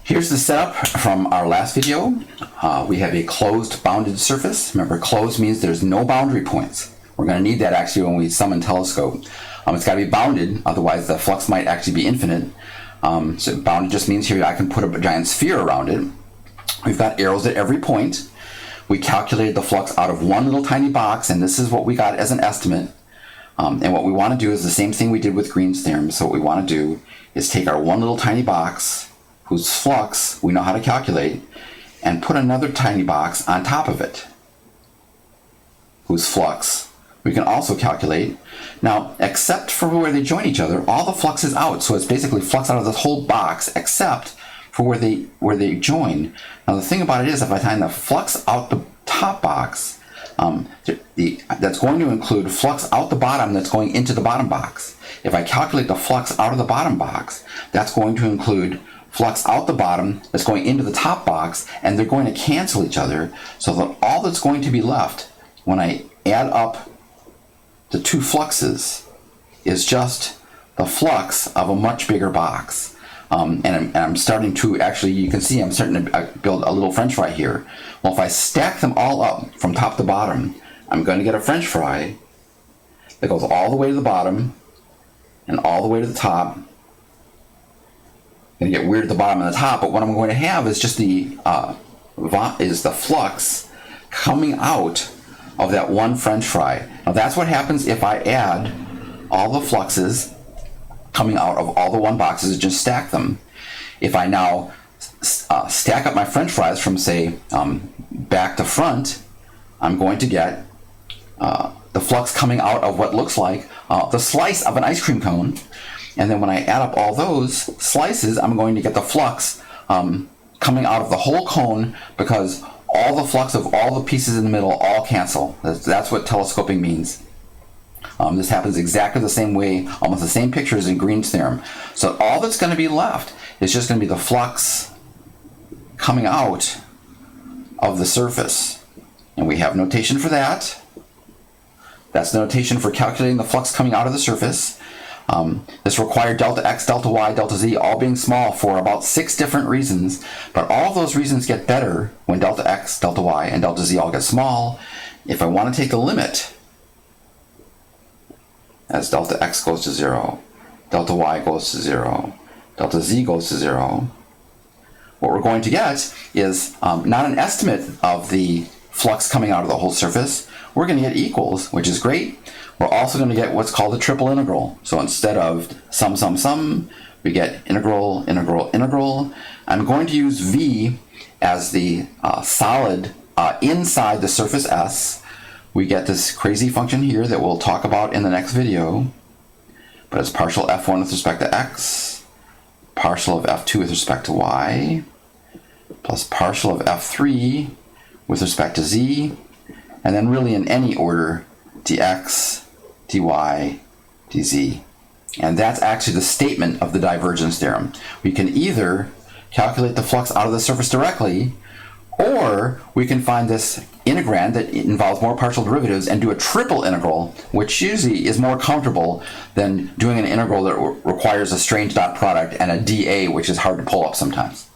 Here's the setup from our last video. We have a closed bounded surface. Remember, closed means there's no boundary points. We're going to need that actually when we summon telescope. It's got to be bounded, otherwise the flux might actually be infinite. So bounded just means here I can put a giant sphere around it. We've got arrows at every point. We calculated the flux out of one little tiny box, and this is what we got as an estimate. And what we want to do is the same thing we did with Green's theorem. So what we want to do is take our one little tiny box, whose flux we know how to calculate, and put another tiny box on top of it, whose flux we can also calculate. Now, except for where they join each other, all the flux is out. So it's basically flux out of this whole box, except for where they join. Now, the thing about it is, if I find the flux out the top box, that's going to include flux out the bottom that's going into the bottom box. If I calculate the flux out of the bottom box, that's going to include flux out the bottom that's going into the top box, and they're going to cancel each other, so that all that's going to be left when I add up the two fluxes is just the flux of a much bigger box. And I'm starting to actually, you can see I'm starting to build a little french fry here. Well, if I stack them all up from top to bottom, I'm going to get a french fry that goes all the way to the bottom and all the way to the top. Going to get weird at the bottom and the top, but what I'm going to have is just the flux coming out of that one french fry. Now that's what happens if I add all the fluxes coming out of all the one boxes and just stack them. If I now stack up my french fries from, say, back to front, I'm going to get the flux coming out of what looks like the slice of an ice cream cone. And then when I add up all those slices, I'm going to get the flux coming out of the whole cone, because all the flux of all the pieces in the middle all cancel. That's what telescoping means. This happens exactly the same way, almost the same picture as in Green's theorem. So all that's going to be left is just going to be the flux coming out of the surface. And we have notation for that. That's the notation for calculating the flux coming out of the surface. This required delta x, delta y, delta z all being small for about 6 different reasons, but all of those reasons get better when delta x, delta y, and delta z all get small. If I want to take the limit as delta x goes to 0, delta y goes to 0, delta z goes to 0, what we're going to get is not an estimate of the flux coming out of the whole surface. We're going to get equals, which is great. We're also going to get what's called a triple integral. So instead of sum, we get integral, integral, integral. I'm going to use v as the solid inside the surface S. We get this crazy function here that we'll talk about in the next video. But it's partial f1 with respect to x, partial of f2 with respect to y, plus partial of f3 with respect to z, and then really in any order, dx, dy, dz. And that's actually the statement of the divergence theorem. We can either calculate the flux out of the surface directly, or we can find this integrand that involves more partial derivatives and do a triple integral, which usually is more comfortable than doing an integral that requires a strange dot product and a dA, which is hard to pull up sometimes.